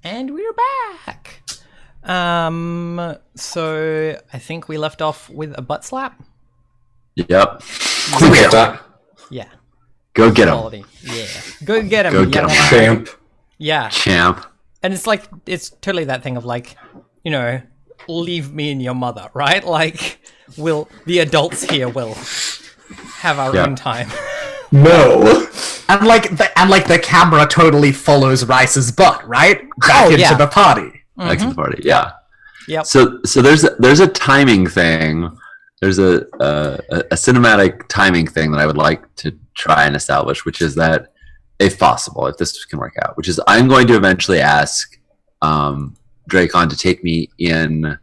And we're back. So I think we left off with a butt slap. Yep. We get that. Yeah. Go get him. Quality. Yeah. Go get him. Go get him. Champ. Yeah. Champ. And it's like, it's totally that thing of like, you know, leave me and your mother, right? Like, the adults here will have our own time. No. And the camera totally follows Rice's butt, right? Back into the party. Back to the party. Yeah. Yep. So there's a timing thing. There's a cinematic timing thing that I would like to try and establish, which is that, if possible, if this can work out, which is I'm going to eventually ask Dracon to take me in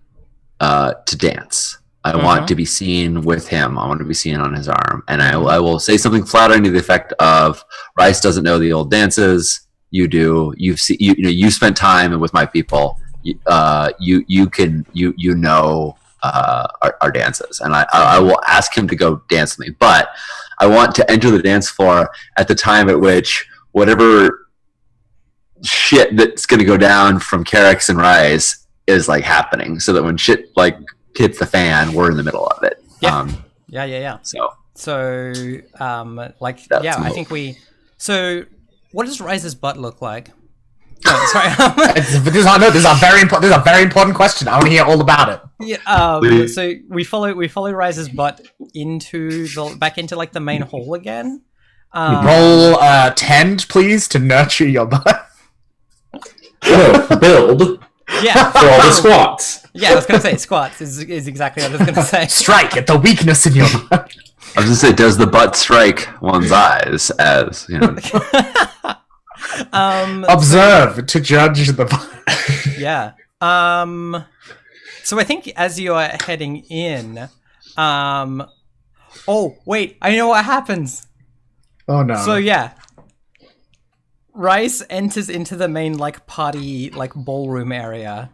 to dance. I want to be seen with him. I want to be seen on his arm, and I will say something flattering to the effect of, "Rice doesn't know the old dances. You do. You spent time with my people. You know our dances, and I will ask him to go dance with me. But I want to enter the dance floor at the time at which whatever shit that's going to go down from Carrick's and Rice is like happening, so that when shit like hits the fan, we're in the middle of it. Yeah. Yeah. So, I think we. So, what does Rice's butt look like? Oh, sorry. This is a very important question. I want to hear all about it. Yeah. So we follow Rice's butt back into like the main hall again. Roll 10, please, to nurture your butt. No, build. Yeah. For all the squats. Yeah, I was gonna say squats is exactly what I was gonna say. Strike at the weakness in your butt. I was gonna say, does the butt strike one's eyes? As you know. Observe to judge the butt. Yeah. So I think as you are heading in, oh wait, I know what happens. Oh no. So yeah. Rice enters into the main like party like ballroom area,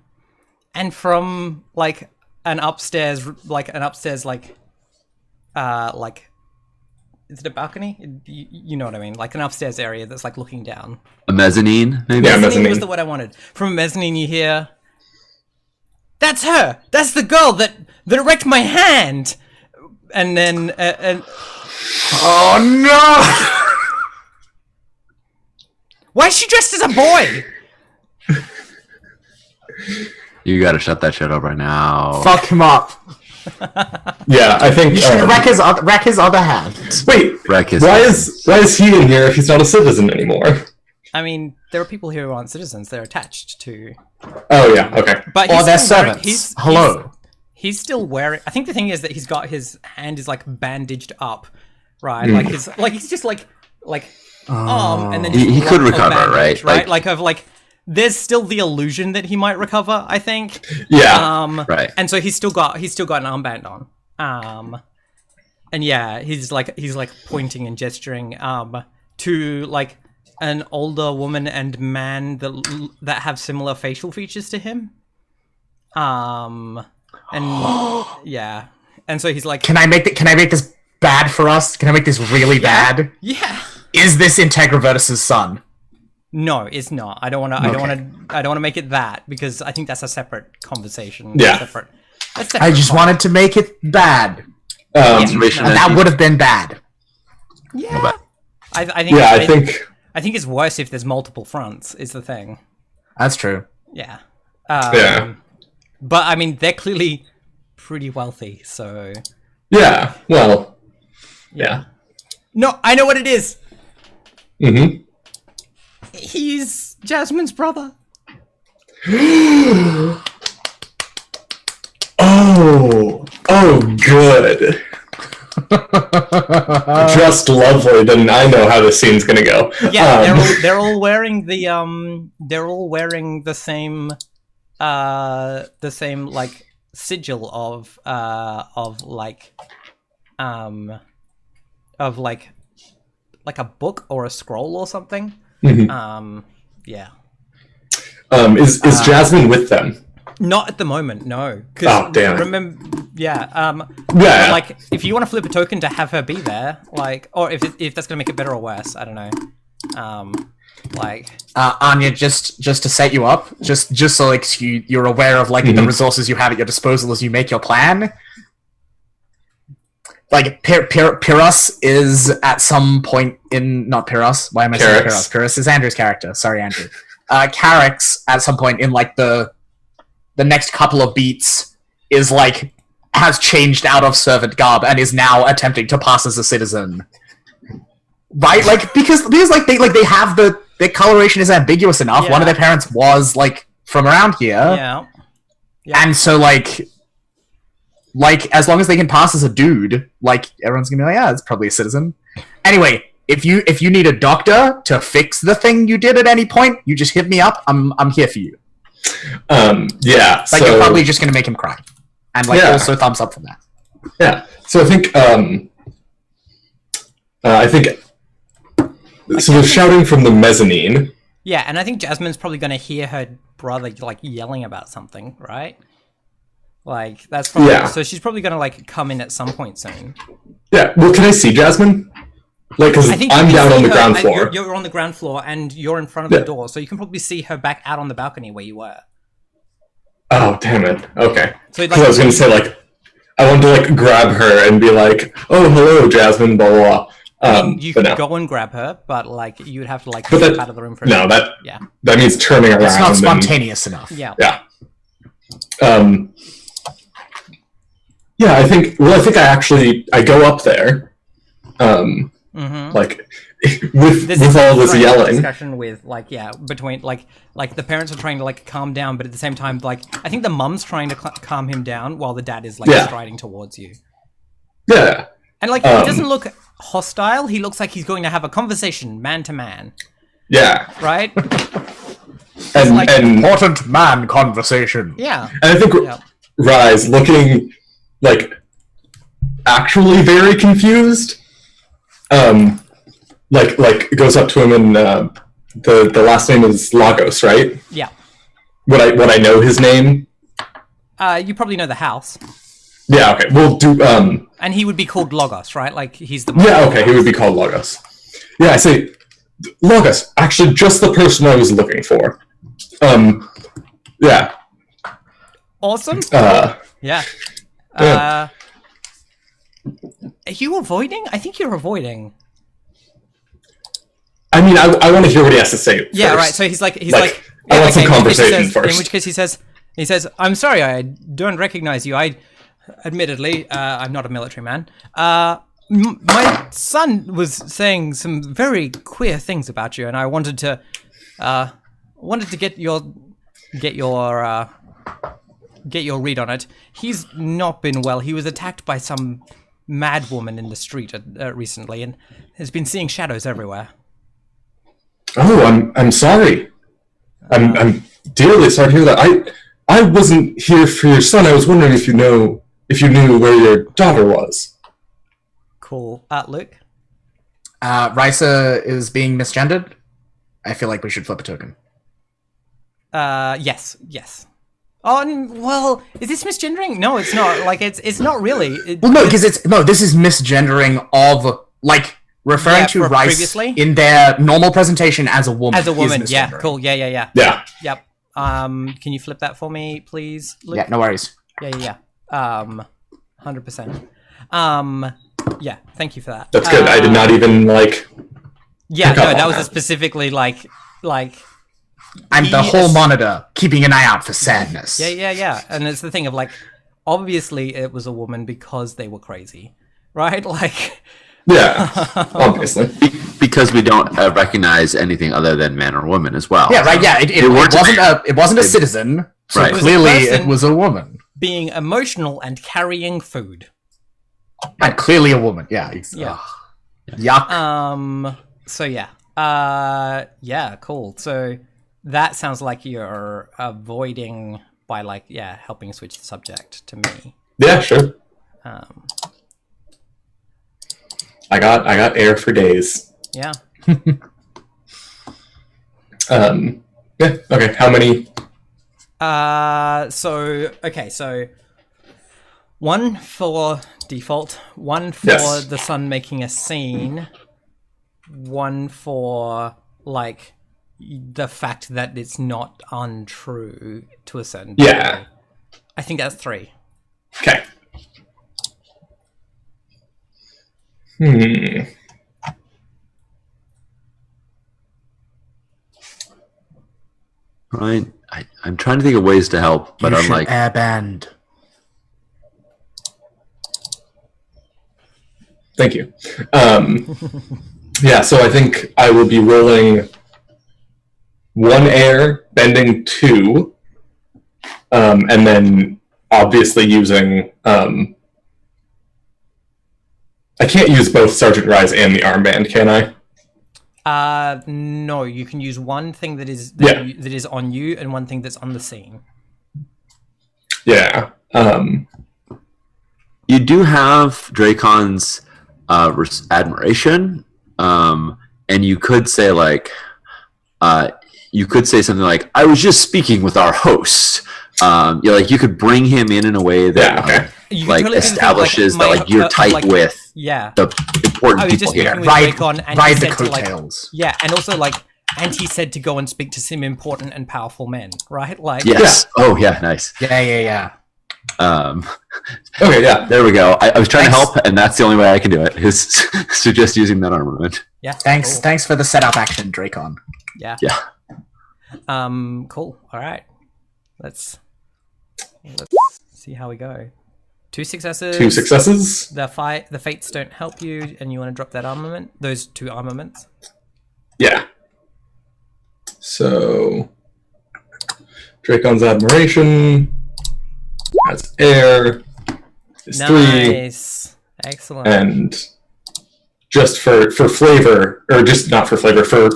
and from like an upstairs like is it a balcony? You know what I mean, like an upstairs area that's like looking down. A mezzanine, maybe. Yeah, Mezzanine was the word I wanted. From a mezzanine, you hear, "That's her. That's the girl that wrecked my hand." And then, oh no! Why is she dressed as a boy? You gotta shut that shit up right now. Fuck him up. Yeah, I think You should wreck his other hand. Wait, Wreck his why hand. is he in here if he's not a citizen anymore? I mean, there are people here who aren't citizens. They're attached to. Oh yeah, okay. But Or they're still wearing- servants. Hello. He's still wearing. I think the thing is that he's got his hand is like bandaged up, right? Like he's just like and then He just could lump of recover, bandage, right? Like there's still the illusion that he might recover, I think. Yeah. Right. And so he's still got an armband on. And yeah, he's like pointing and gesturing to like an older woman and man that have similar facial features to him. And yeah. And so he's like, Can I make this bad for us? Can I make this really bad? yeah. Is this Integravertus's son? No, it's not. I don't want to make it that, because I think that's a separate conversation. Yeah. That's I just wanted to make it bad. Observation And that would have been bad. Yeah. I think. Yeah, I think it's worse if there's multiple fronts. Is the thing. That's true. Yeah. Yeah. But I mean, they're clearly pretty wealthy, so. Yeah. Well. Yeah. No, I know what it is. Mm-hmm. He's Jasmine's brother. Oh, good. Just lovely. Then I know how this scene's gonna go. Yeah, they're all wearing the same like sigil of a book or a scroll or something. Mm-hmm. Yeah. Is Jasmine with them? Not at the moment, no. Oh, damn it. Remember, yeah. Yeah. Like, if you want to flip a token to have her be there, like, or if that's gonna make it better or worse, I don't know. Like, Anya, just to set you up, just so like you're aware of like the resources you have at your disposal as you make your plan. Like Pyrrhus is at some point in not Pyrrhus. Why am I saying Pyrrhus? Pyrrhus is Andrew's character. Sorry, Andrew. Carrick's at some point in like the next couple of beats is like has changed out of servant garb and is now attempting to pass as a citizen. Right, like because like they have their coloration is ambiguous enough. Yeah. One of their parents was like from around here, yeah. and so like as long as they can pass as a dude, like everyone's gonna be like, yeah, it's probably a citizen. Anyway, if you need a doctor to fix the thing you did at any point, you just hit me up. I'm here for you. Yeah. Like you're probably just gonna make him cry, and like also thumbs up for that. Yeah. So I think. So they're shouting from the mezzanine. Yeah, and I think Jasmine's probably going to hear her brother like yelling about something, right? Like that's probably so she's probably going to like come in at some point soon. Yeah. Well, can I see Jasmine? Like, because I'm down on the ground floor. You're on the ground floor, and you're in front of the door, so you can probably see her back out on the balcony where you were. Oh, damn it. Okay. So I was going to say like, I wanted to like grab her and be like, "Oh, hello, Jasmine." Blah blah blah. I mean, you could go and grab her, but like you would have to like step out of the room for that means turning around. It's not spontaneous enough. Yeah. Yeah. Yeah, I think I go up there. Like with all this yelling. Discussion with between like the parents are trying to like calm down, but at the same time like I think the mum's trying to calm him down while the dad is like striding towards you. Yeah. And like he doesn't look hostile. He looks like he's going to have a conversation, man to man. Yeah. Right. And like, important man conversation. Yeah. And I think Rise looking like actually very confused. Like goes up to him and the last name is Lagos, right? Yeah. Would I know his name? You probably know the house. Yeah, okay. We'll do and he would be called Logos, right? Like he's the yeah, okay, he would be called Logos. Yeah, I say Logos, actually just the person I was looking for. Yeah. Awesome. Yeah. Are you avoiding? I think you're avoiding. I mean, I want to hear what he has to say Yeah, first. right. So he's like I want some conversation first. In which case he says, "I'm sorry, I don't recognize you. Admittedly, I'm not a military man. My son was saying some very queer things about you, and I wanted to get your read on it. He's not been well. He was attacked by some mad woman in the street recently, and has been seeing shadows everywhere." Oh, I'm sorry. I'm dearly sorry to hear that. I wasn't here for your son. I was wondering if you knew where your daughter was. Cool. Luke? Risa is being misgendered. I feel like we should flip a token. Yes. Oh, well, is this misgendering? No, it's not. Like, it's not really. This is misgendering of, like, referring to Rice previously? In their normal presentation as a woman. As a woman, yeah, cool, yeah. Yeah. Yep. Can you flip that for me, please, Luke? Yeah, no worries. Yeah. 100%. Yeah, thank you for that. That's good. I did not even, like... Yeah, no, that was specifically, like... I'm the whole monitor, keeping an eye out for sadness. Yeah. And it's the thing of, like, obviously it was a woman because they were crazy, right? Like... Yeah, obviously. Because we don't recognize anything other than man or woman as well. Yeah, right, yeah. It wasn't a citizen, so right. Clearly it was a woman. Being emotional and carrying food. And clearly a woman, yeah. Yuck. So yeah. Yeah, cool. So that sounds like you're avoiding by helping switch the subject to me. Yeah, sure. I got air for days. Yeah. Yeah. Okay. How many? So one for default, one for the son making a scene, one for the fact that it's not untrue to a certain Yeah. degree. I think that's 3. Okay. Right. I'm trying to think of ways to help, but You I'm should like, airband. Thank you. Yeah, so I think I will be rolling 1 air, bending 2, and then obviously using... I can't use both Sergeant Rise and the armband, can I? No, you can use one thing that is Yeah. that is on you and one thing that's on the scene. Yeah. you do have Dracon's admiration, and you could say like, you could say something like, "I was just speaking with our host." You could bring him in a way that Yeah, okay. You like totally can think, establishes my- that like you're tight like- with Yeah. the important I was people just here. speaking with Ride, Dracon, and he ride the said to, like, coattails. yeah, and also like, and he said to go and speak to some important and powerful men, right? Like, Yes. Oh yeah, nice. Yeah. Okay, yeah. There we go. I was trying Thanks. to help, and that's the only way I can do it. Is suggest using that armament. yeah. Thanks, Cool. thanks for the setup action, Dracon. Yeah. Yeah. Cool. All right. Let's see how we go. 2 successes. 2 successes. The fates don't help you, and you want to drop that armament. Those 2 armaments. Yeah. So, Dracon's admiration. That's air. Is 3. Nice. Excellent. And just for flavor, or just not for flavor, for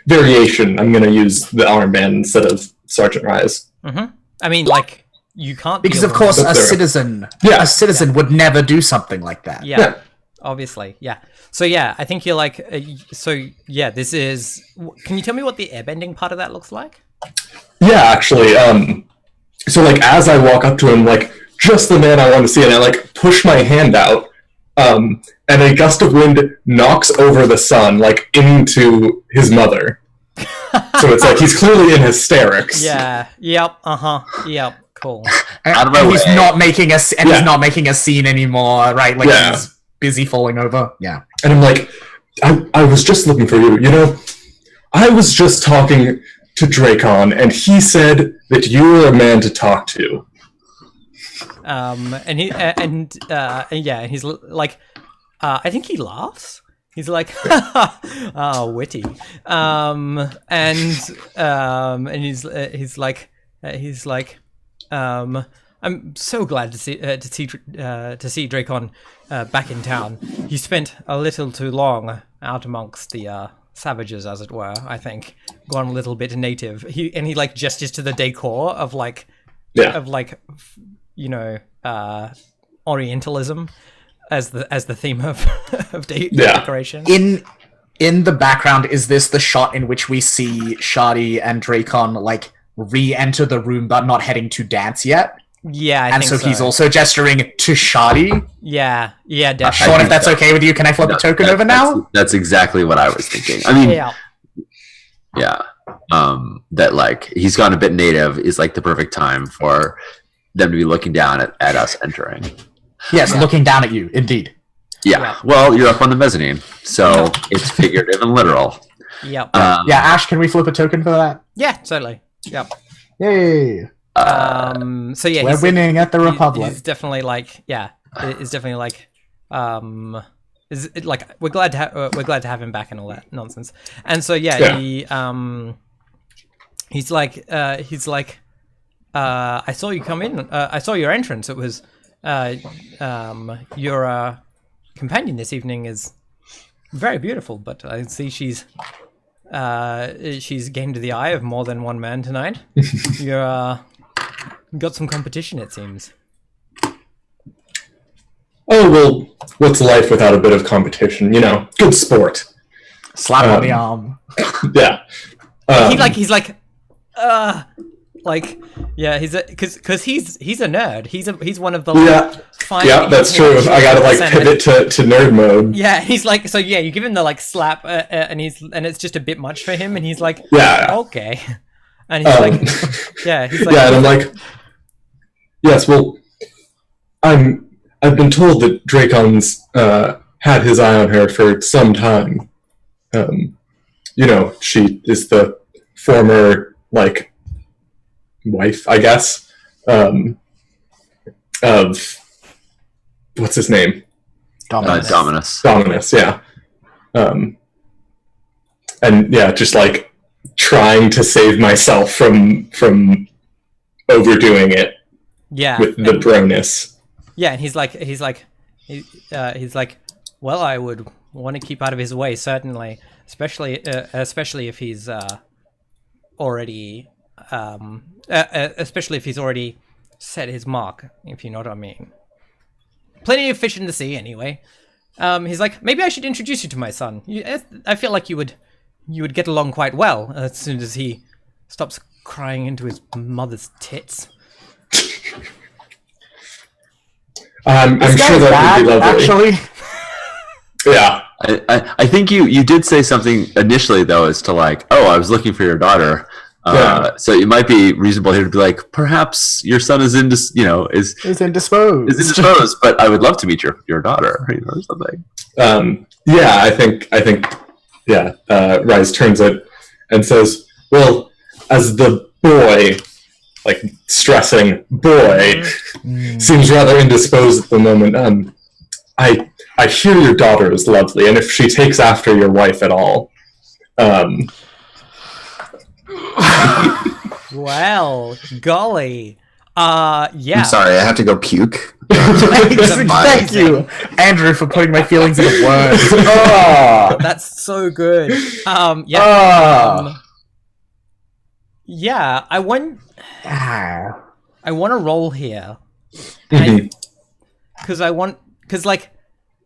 variation, I'm going to use the armband instead of Sergeant Rise. I mean, like, you can't Because deal of with course, that. Up there. Yeah. a citizen would never do something like that. Yeah. Obviously, yeah. So yeah, I think you're like, this is. Can you tell me what the airbending part of that looks like? Yeah, actually. So, like, as I walk up to him, like, just the man I want to see, and I, like, push my hand out, and a gust of wind knocks over the sun, like, into his mother. So it's like he's clearly in hysterics. Yeah. Yep. Yep. Cool. Out of my And he's way. not making a Yeah. he's not making a scene anymore, right? Like Yeah. he's busy falling over. Yeah. And I'm like, I was just looking for you, you know? I was just talking to Dracon, and he said that you were a man to talk to. And he's like, I think he laughs. He's like, oh, witty. And he's like, I'm so glad to see Dracon back in town. He spent a little too long out amongst the savages, as it were. I think gone a little bit native. He like gestures to the decor of like, Yeah. Orientalism as the theme of Yeah. decoration. In the background, is this the shot in which we see Shardy and Dracon like re-enter the room but not heading to dance yet? Yeah, I And think so he's also gesturing to Shardy. Yeah, Sean, definitely. if that's okay with you, can I flip a token over now? That's exactly what I was thinking. I mean, Yeah. that like he's gone a bit native is like the perfect time for them to be looking down at us entering. Yes, looking down at you, indeed. Yeah. Yeah. Well, you're up on the mezzanine, so it's figurative and literal. Yep. Yeah, Ash, can we flip a token for that? Yeah, totally. Yep. Yay! So yeah, We're winning at the Republic. He's definitely like, yeah, it's definitely like, is it like we're glad to have him back and all that nonsense. And so yeah. he's like, I saw you come in. I saw your entrance. It was, your companion this evening is very beautiful, but I see she's gained the eye of more than one man tonight. You're got some competition, it seems. Oh, well, what's life without a bit of competition? You know, good sport. Slap on the arm. Yeah. He's like, Yeah, because he's a nerd. He's one of the Yeah. five. Yeah, that's true. I gotta like pivot to nerd mode. Yeah, he's like, so yeah, you give him the like slap, and it's just a bit much for him, and he's like, Yeah. okay, and he's like, yeah, he's like, yeah, and I'm like, yes, well, I've been told that Dracon's had his eye on her for some time. You know, she is the former like wife, I guess, of what's his name? Dominus. Dominus, yeah. And yeah, just like trying to save myself from overdoing it. Yeah, with the broness. Yeah, and he's like, well, I would want to keep out of his way, certainly, especially if he's already, especially if he's already set his mark, if you know what I mean. Plenty of fish in the sea, anyway. He's like, maybe I should introduce you to my son. I feel like you would get along quite well as soon as he stops crying into his mother's tits. I'm sure that would be lovely. Actually, yeah. I think you did say something initially though, as to like, oh, I was looking for your daughter. So it might be reasonable here to be like, perhaps your son is indisposed, but I would love to meet your daughter, or something. Yeah, I think yeah. Rise turns it and says, "Well, as the boy, like stressing boy, seems rather indisposed at the moment. I hear your daughter is lovely, and if she takes after your wife at all, well, golly, yeah. I'm sorry, I have to go puke. Thank you, Andrew, for putting my feelings into words. That's so good. Yeah, I want to roll here, because like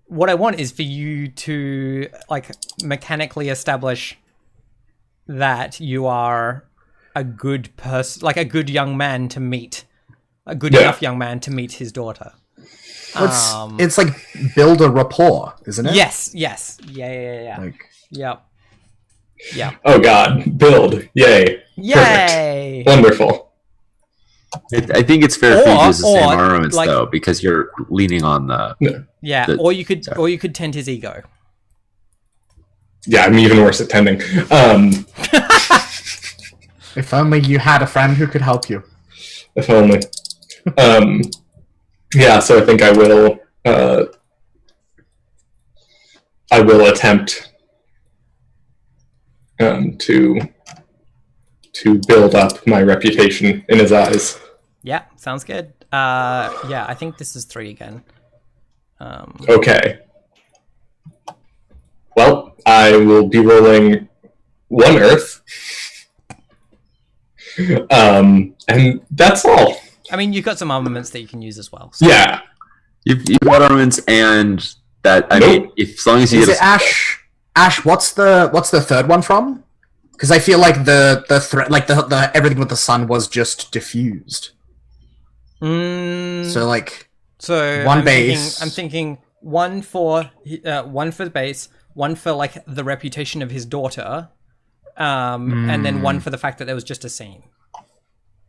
what I want is for you to like mechanically establish that you are a good person, like a good young man to meet, a good enough young man to meet his daughter. It's like build a rapport, isn't it? Yes. Yeah. Like, yep. Yeah. Oh God, build, yay. Perfect. Wonderful. I think it's fair for you to use the same armaments though, because you're leaning on the. Yeah, or you could tend his ego. Yeah, I'm even worse at tending. If only you had a friend who could help you. If only. Yeah, so I think I will attempt to build up my reputation in his eyes. Yeah, sounds good. Yeah, I think this is 3 again. Okay. Well, I will be rolling 1 earth. And that's all. I mean, you've got some armaments that you can use as well. So. Yeah. You've got armaments, and that I mean, as long as you get Ash, what's the third one from? Because I feel like the threat, like the everything with the sun was just diffused. So one base. I'm thinking one for the base, one for like the reputation of his daughter, and then one for the fact that there was just a scene.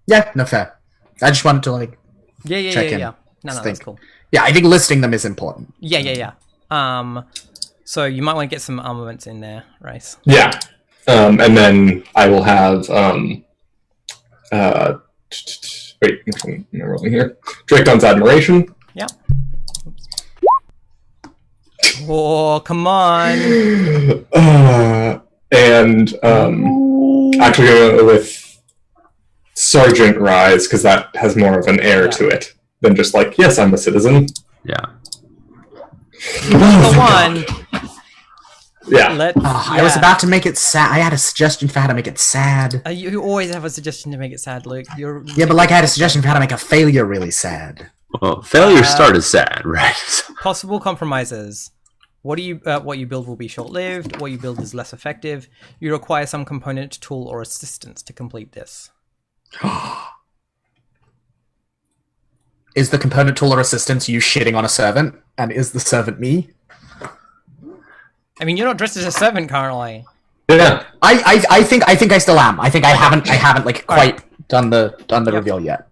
Yeah, no fair. I just wanted to like check in. Yeah. No, that's cool. Yeah, I think listing them is important. Yeah. So you might want to get some armaments in there, Rice. Yeah. And then I will have wait, am I rolling here? Dracon's Admiration. Yeah. Oh, come on. And actually go with Sergeant Rise, because that has more of an air to it than just like, yes, I'm a citizen. Yeah. Number one. Yeah. I was about to make it sad. I had a suggestion for how to make it sad. You always have a suggestion to make it sad, Luke. Yeah, but like I had a suggestion for how to make a failure really sad. Well, failure start is sad, right? Possible compromises. What you build will be short-lived. What you build is less effective. You require some component, tool, or assistance to complete this. is the component tool or assistance you shitting on a servant, and is the servant me? I mean, you're not dressed as a servant currently. Yeah. I think I still am. I think I haven't like quite done the reveal yet.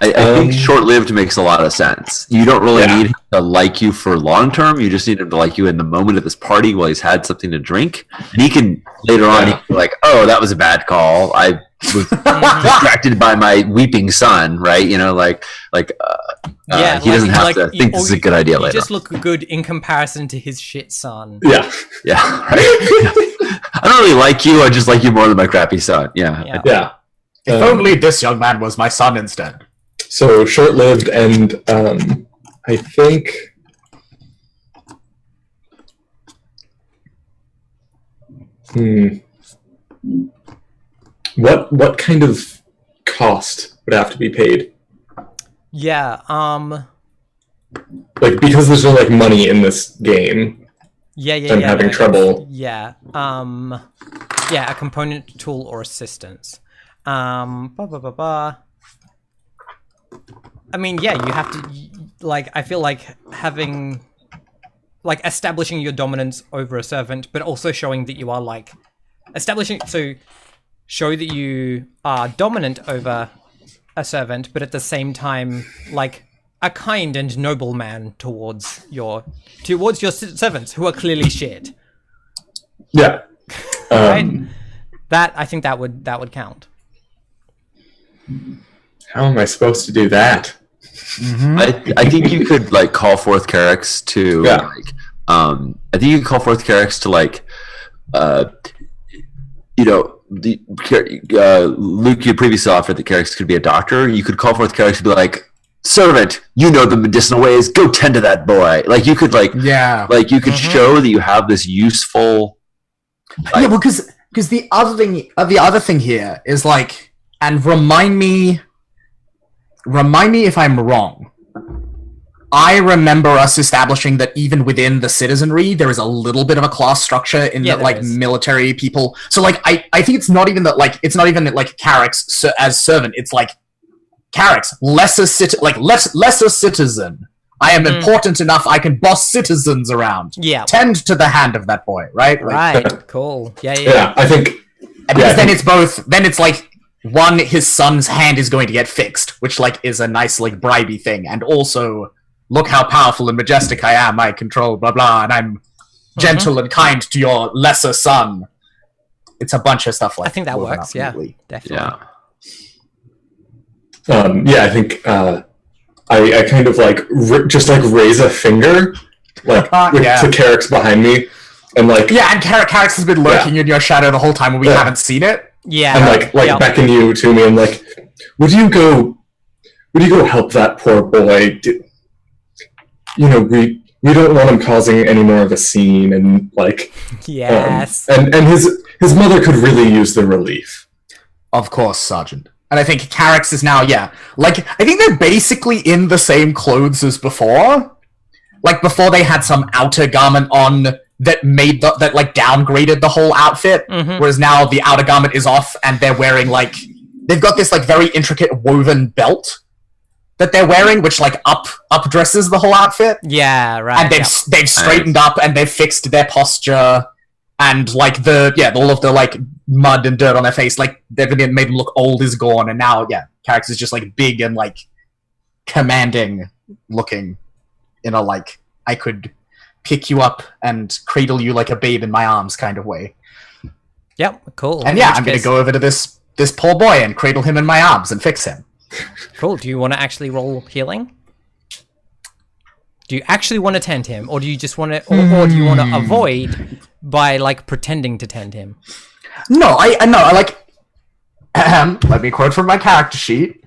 I think short-lived makes a lot of sense. You don't really need him to like you for long-term. You just need him to like you in the moment of this party while he's had something to drink. And he can, later on, he can be like, oh, that was a bad call. I was distracted by my weeping son, right? You know, he doesn't have to think this is a good idea later. You just look good in comparison to his shit son. Yeah. Yeah, right? I don't really like you. I just like you more than my crappy son. Yeah. If only this young man was my son instead. So short-lived, and I think what kind of cost would have to be paid? Yeah. Like, because there's no like money in this game. I'm having trouble. Yeah. A component tool or assistance. I mean, yeah, you have to, like, I feel like having, like, establishing your dominance over a servant, but also showing that you are, like, show that you are dominant over a servant, but at the same time, like, a kind and noble man towards your servants, who are clearly shit. Yeah. Right? I think that would count. How am I supposed to do that? Mm-hmm. I think you could like call forth Carrix to I think you could call forth Carrix to like Luke, you previously offered that Carrix could be a doctor. You could call forth Carrix to be like, servant, you know the medicinal ways, go tend to that boy. Like you could you could show that you have this useful well, because the other thing here is like, and remind me if I'm wrong. I remember us establishing that even within the citizenry, there is a little bit of a class structure in that, like, military people. So, like, I think it's not even that, like, Carrix as servant. It's like Carrix, lesser citizen. I am important enough. I can boss citizens around. Yeah, tend to the hand of that boy. Right. Right. Cool. Yeah. Yeah. I think. And because then it's both. Then it's like, one, his son's hand is going to get fixed, which, like, is a nice, like, bribey thing. And also, look how powerful and majestic I am. I control blah blah, and I'm gentle and kind to your lesser son. It's a bunch of stuff like that. I think that works. Yeah, definitely. I think I kind of like just like raise a finger like to Carrix behind me, and like and Carrix has been lurking in your shadow the whole time, and we haven't seen it. Yeah, and like beckon you to me, and like, would you go help that poor boy? You know, we don't want him causing any more of a scene, and like, yes, and his mother could really use the relief. Of course, Sergeant. And I think Carrix is now, like, I think they're basically in the same clothes as before. Like, before they had some outer garment on that made that like downgraded the whole outfit, whereas now the outer garment is off and they're wearing like, they've got this like very intricate woven belt that they're wearing, which like up dresses the whole outfit. Yeah, right. And they've straightened up and they've fixed their posture, and like all of the like mud and dirt on their face, like they've made them look old is gone, and now Carrix is just like big and like commanding looking in a like, I could pick you up and cradle you like a babe in my arms kind of way. Yep, cool. And I'm going to go over to this poor boy and cradle him in my arms and fix him. Cool. Do you want to actually roll healing? Do you actually want to tend him, or do you just want to, or do you want to avoid by like pretending to tend him? No, I like. Let me quote from my character sheet: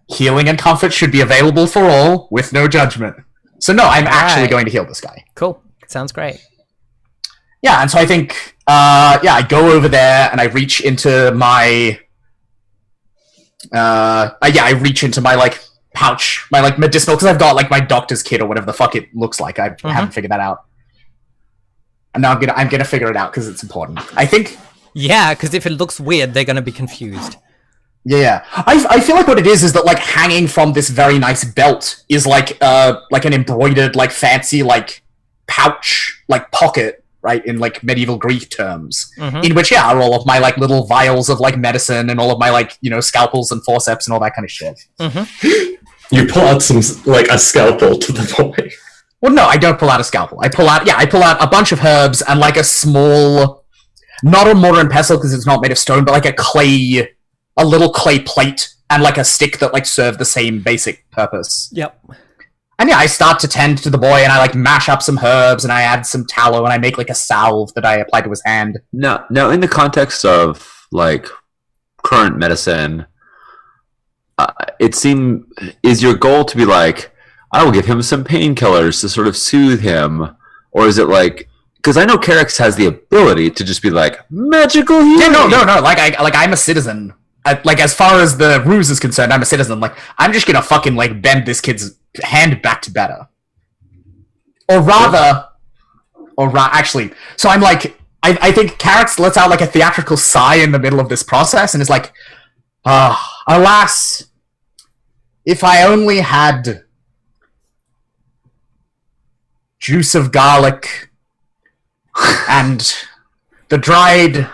"Healing and comfort should be available for all, with no judgment." So no, I'm actually going to heal this guy. Cool. Sounds great. Yeah, and so I think, I go over there and I reach into my, I reach into my like pouch, my like medicinal, because I've got like my doctor's kit or whatever the fuck it looks like. I haven't figured that out, and now I'm gonna figure it out because it's important. I think. Yeah, because if it looks weird, they're gonna be confused. Yeah. I feel like what it is that like hanging from this very nice belt is like an embroidered like fancy like pouch like pocket, right, in like medieval Greek terms, in which are all of my like little vials of like medicine and all of my like scalpels and forceps and all that kind of shit. You pull out a scalpel to the boy. Well, no, I don't pull out a scalpel. I pull out a bunch of herbs and like a small, not a mortar and pestle because it's not made of stone, but like a little clay plate and like a stick that like serve the same basic purpose. Yep. And yeah, I start to tend to the boy and I like mash up some herbs and I add some tallow and I make like a salve that I apply to his hand. Now, in the context of like current medicine, is your goal to be like, I will give him some painkillers to sort of soothe him, or is it like, because I know Carix has the ability to just be like magical healing. Yeah, no. Like I'm a citizen. Like as far as the ruse is concerned, I'm a citizen. Like I'm just gonna fucking like bend this kid's hand back to better, actually. So I'm like, I think Carix lets out like a theatrical sigh in the middle of this process and is like, alas, if I only had juice of garlic and the dried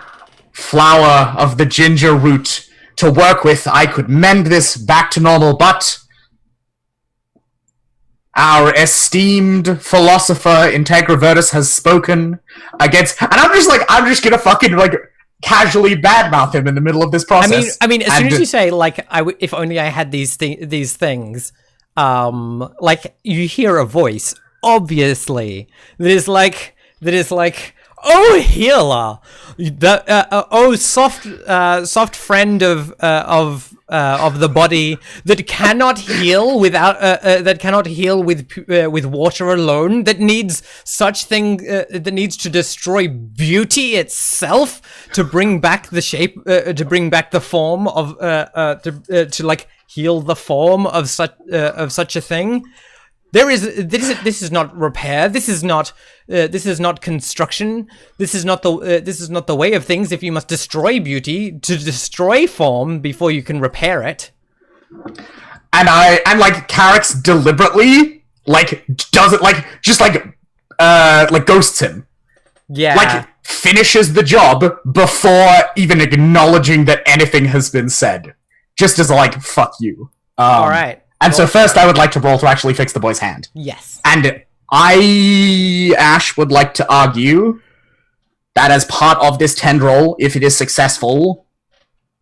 flower of the ginger root to work with, I could mend this back to normal, but our esteemed philosopher Integravertus has spoken against, and I'm just gonna fucking like casually badmouth him in the middle of this process. I mean, as soon as you say like, if only I had these things, like you hear a voice, obviously that is like, oh healer, soft friend of the body that cannot heal with water alone, that needs that needs to destroy beauty itself to bring back the shape, to bring back the form of to like heal the form of such a thing. This is not repair. This is not construction. This is not the way of things. If you must destroy beauty to destroy form before you can repair it. And like Carix deliberately like does it like just like ghosts him. Yeah. Like finishes the job before even acknowledging that anything has been said. Just as like fuck you. All right. And so first I would like to roll to actually fix the boy's hand. Yes. And Ash, would like to argue that as part of this tendril, if it is successful,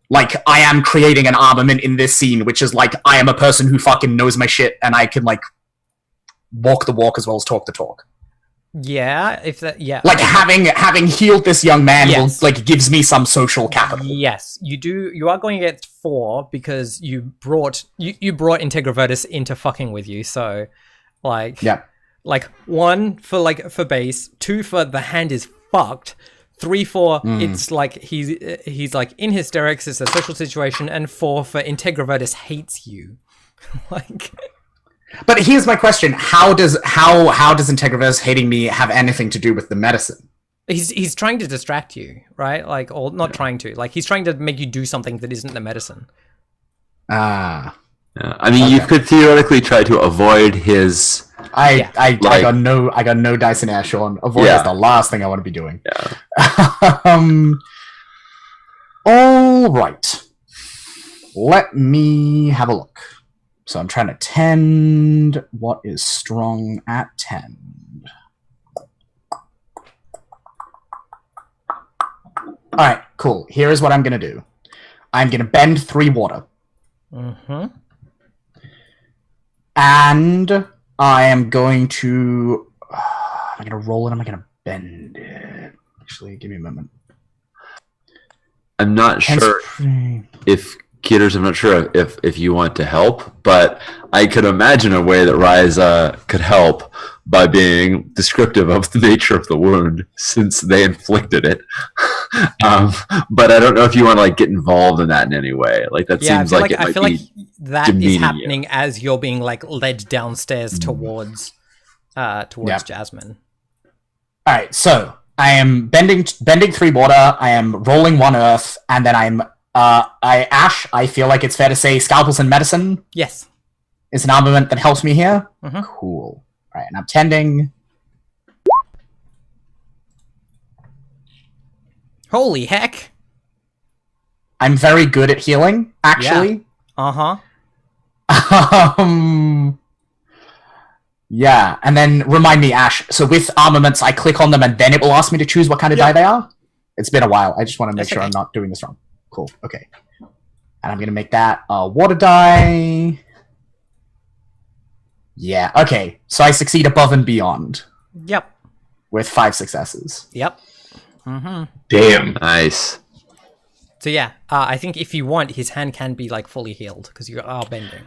like, I am creating an armament in this scene, which is like, I am a person who fucking knows my shit, and I can, like, walk the walk as well as talk the talk. Yeah, if that, yeah. Like, having healed this young man will, like, gives me some social capital. Yes, you do. You are going to get 4 because you brought Integravertus into fucking with you. So, like, yeah, like 1 for base, 2 for the hand is fucked, 3 for it's like he's like in hysterics. It's a social situation, and 4 for Integravertus hates you, like. But here's my question: how does Integraverse hating me have anything to do with the medicine? He's trying to distract you, right? Like, or not trying to. Like, he's trying to make you do something that isn't the medicine. Ah. Yeah. I mean, you could theoretically try to avoid his. I got no dice in Ash on. Avoid is the last thing I want to be doing. Yeah. All right. Let me have a look. So I'm trying to tend what is strong at 10. Alright, cool. Here is what I'm going to do. I'm going to bend 3 water. Mm-hmm. And I am going to... am I going to roll it? Am I going to bend it? Actually, give me a moment. I'm not sure if... Keeters, I'm not sure if you want to help, but I could imagine a way that Ryza could help by being descriptive of the nature of the wound, since they inflicted it. But I don't know if you want to like get involved in that in any way. Like that seems like it might be. I feel like that is happening as you're being like led downstairs towards Jasmine. All right, so I am bending 3 water. I am rolling 1 earth, and then I'm I feel like it's fair to say scalpels and medicine Yes. is an armament that helps me here. Mhm. Cool. All right, and I'm tending. Holy heck. I'm very good at healing, actually. Uh-huh. Yeah, and then remind me, Ash. So with armaments, I click on them and then it will ask me to choose what kind of die they are. It's been a while. I just want to make That's sure okay. I'm not doing this wrong. Cool. Okay. And I'm gonna make that a water die. Yeah. Okay. So I succeed above and beyond Yep. with 5 successes. Yep. Mm-hmm. Damn. Nice. So yeah, I think if you want, his hand can be like fully healed because you are bending.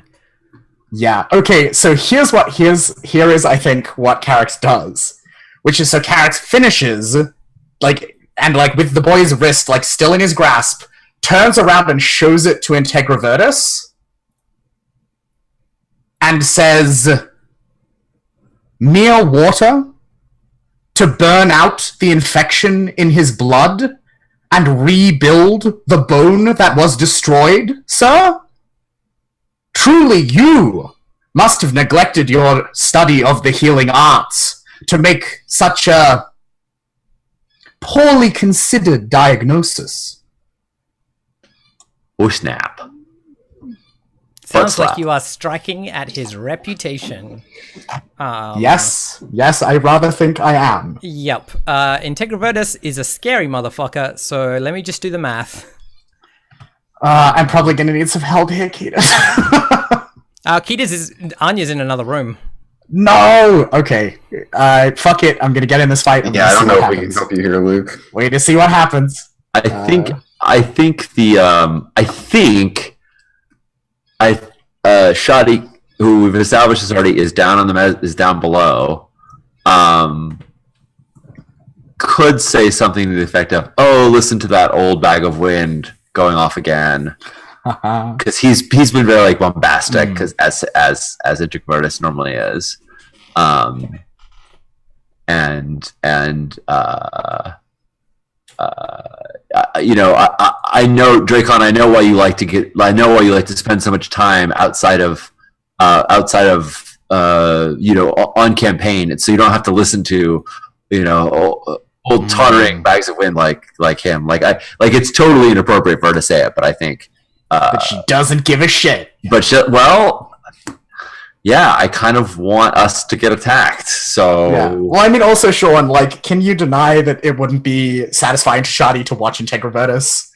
Yeah. Okay. So here is I think what Carrick does, which is so Carrick finishes like with the boy's wrist like still in his grasp, turns around and shows it to Integravertus, and says, "Mere water to burn out the infection in his blood and rebuild the bone that was destroyed, sir? Truly you must have neglected your study of the healing arts to make such a poorly considered diagnosis." Oh, snap. Sounds slap. like you are striking at his reputation. Yes, I rather think I am. Yep. Integravertus is a scary motherfucker, so let me just do the math. I'm probably gonna need some help here, Keita. Anya's in another room. No! Okay. Fuck it. I'm gonna get in this fight. And Yeah, I see don't know what if we can happens. help you here, Luke. Wait to see what happens. I think Shadi, who we've established is already is down on the is down below, could say something to the effect of, "Oh, listen to that old bag of wind going off again," because he's been very like bombastic, because as Integravertus normally is, you know, I know, Dracon, I know why you like to spend so much time outside of you know, on campaign, and so you don't have to listen to, you know, old tottering bags of wind like him. Like it's totally inappropriate for her to say it, but I think But she doesn't give a shit. but well, yeah, I kind of want us to get attacked. So Yeah. Well, I mean, also, Sean, like, can you deny that it wouldn't be satisfying to Shadi to watch Integravertus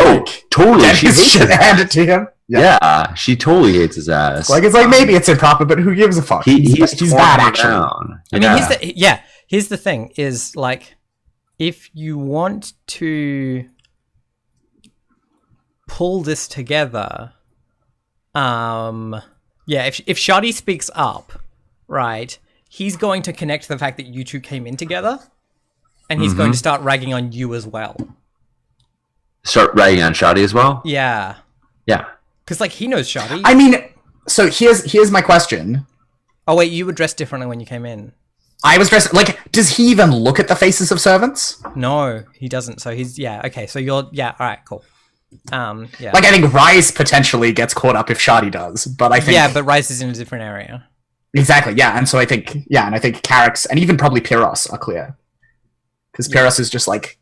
oh, totally, get she his hates shit his handed ass. to him? Yeah, she totally hates his ass. Like, it's like, maybe it's improper, but who gives a fuck? He's bad, torn actually. down. I mean, Yeah. here's the thing is like, if you want to pull this together, yeah, if Shadi speaks up, right, he's going to connect the fact that you two came in together, and he's going to start ragging on you as well. Start ragging on Shadi as well. Yeah, Yeah. because like he knows Shadi. I mean, so here's my question. Oh wait, you were dressed differently when you came in. I was dressed like, does he even look at the faces of servants? No, he doesn't. So he's okay. So you're all right, cool. Yeah. Like, I think Rice potentially gets caught up if Shadi does, but I think Yeah, but Rice is in a different area. exactly, yeah, and so I think Carrick's and even probably Pyros are clear, because Pyros is just like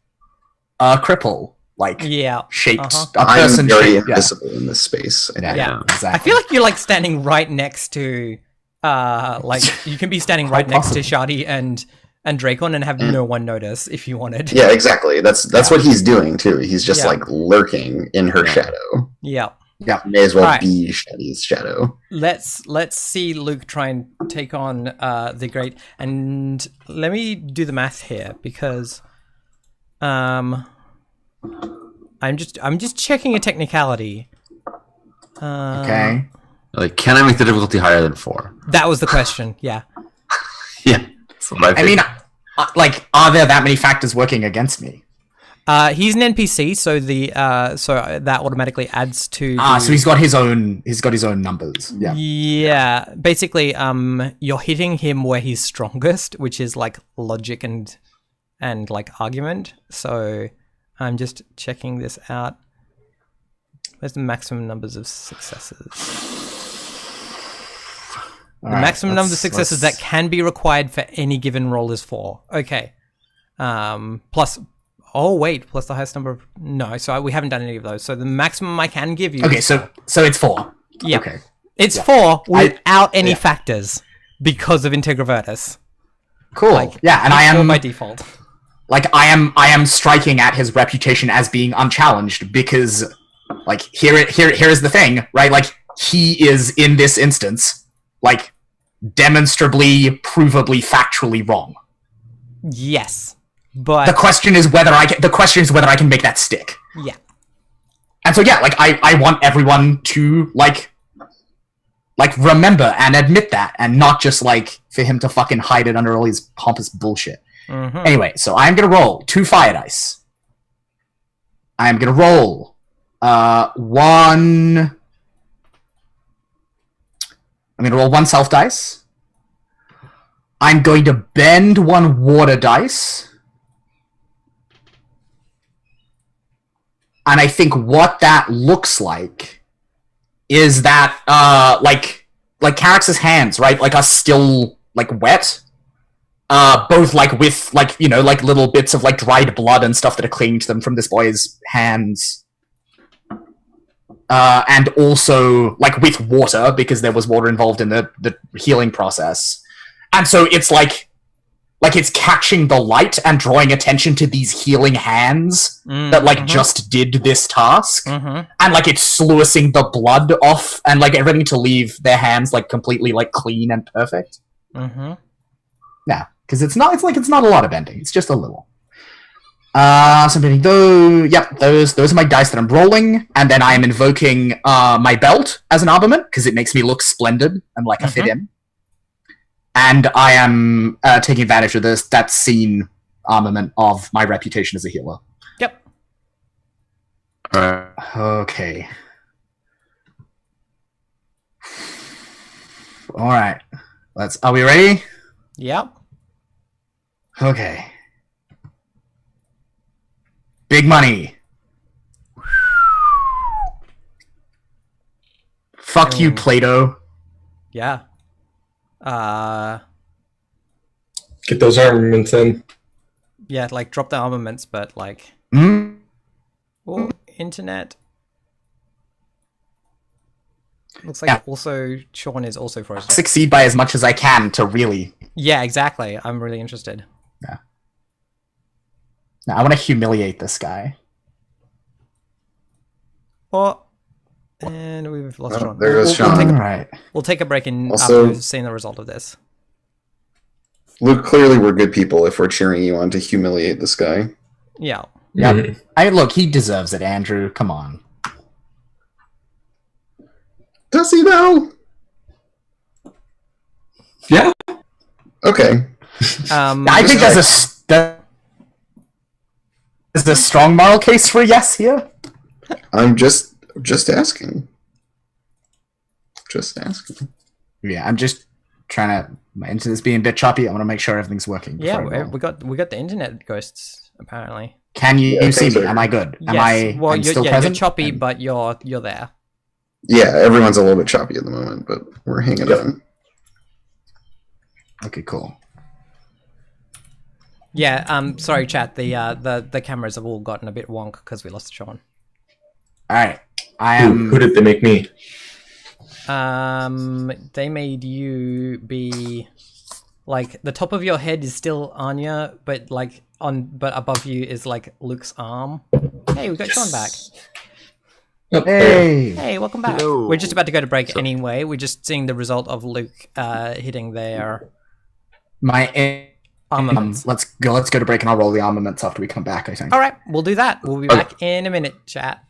a cripple, like Yeah. shaped Uh-huh. a person I'm very shaped. Yeah. invisible in this space. I think. Yeah. Exactly. I feel like you're like standing right next to, like you can be standing right next to Shadi and Dracon and have no one notice if you wanted. Yeah, exactly. That's what he's doing too. He's just Yeah. like lurking in her shadow. Yeah. May as well Alright. be Shadi's shadow. Let's see Luke try and take on the great, and let me do the math here because I'm just checking a technicality. Okay. Like, can I make the difficulty higher than 4? That was the question. Yeah. Yeah. That's what I I think. mean, like, are there that many factors working against me? He's an NPC, so so that automatically adds to. So he's got his own numbers. Yeah. Yeah, basically, you're hitting him where he's strongest, which is like logic and like argument. So I'm just checking this out. Where's the maximum numbers of successes? All The right, maximum number of let's- successes let's- that can be required for any given roll is 4. Okay. Plus... Oh, wait. Plus the highest number of... No, so we haven't done any of those. So the maximum I can give you... Okay, so it's 4. Yeah. Okay. It's 4 without any yeah. factors because of Integravertus. Cool. Like, yeah, and I It's 4 am by default. like I am striking at his reputation as being unchallenged because like here's the thing, right? Like he is in this instance like demonstrably, provably, factually wrong. Yes. But... The question is whether I can make that stick. Yeah. And so yeah, like I want everyone to like remember and admit that, and not just like for him to fucking hide it under all his pompous bullshit. Mm-hmm. Anyway, so I'm gonna roll 2 fire dice. I'm gonna roll one. I'm gonna roll 1 self dice. I'm going to bend 1 water dice. And I think what that looks like is that like Carrick's hands, right, like are still like wet. Both like with like, you know, like little bits of like dried blood and stuff that are clinging to them from this boy's hands. And also like with water, because there was water involved in the healing process. And so it's like it's catching the light and drawing attention to these healing hands that like just did this task. And like it's sluicing the blood off and like everything to leave their hands like completely like clean and perfect. Yeah, because it's not a lot of bending, it's just a little. So I'm bending those. Yep, those are my dice that I'm rolling, and then I am invoking my belt as an armament because it makes me look splendid and like a fit in. And I am taking advantage of that scene armament of my reputation as a healer. Yep. Okay. All right. Are we ready? Yep. Okay. Big money. Fuck you, Plato. Yeah. Get those armaments in. Yeah, like drop the armaments, but like... Oh, internet. Looks like also Sean is also frozen. Succeed by as much as I can to really... Yeah, exactly. I'm really interested. Yeah. Now, I want to humiliate this guy. Oh, and we've lost Sean. There goes Sean. We'll take a break and Also- after we've seen the result of this. Luke, clearly we're good people if we're cheering you on to humiliate this guy. Yeah. Yeah. Look, he deserves it, Andrew. Come on. Does he though? Yeah. Okay. I think there's a strong moral case for a yes here. I'm just asking. Just asking. Yeah, I'm just trying to. My internet's being a bit choppy. I want to make sure everything's working. Yeah, before I roll. we got the internet ghosts apparently. Can you Yeah, see things me? are- Am I good? Am Yes. I Well, I'm you're, still yeah, present? you're choppy, And- but you're there. Yeah, everyone's a little bit choppy at the moment, but we're hanging on. Okay, cool. Yeah. Sorry, chat. The cameras have all gotten a bit wonk because we lost Sean. All right. I Who am. did they make me? They made you be like the top of your head is still Anya, but like but above you is like Luke's arm. Hey, we got Sean back. Oh, Hey. Hey, welcome back. Hello. We're just about to go to break anyway. We're just seeing the result of Luke hitting their My. armaments. Let's go to break and I'll roll the armaments after we come back. I think. All right, we'll do that. We'll be back in a minute, chat.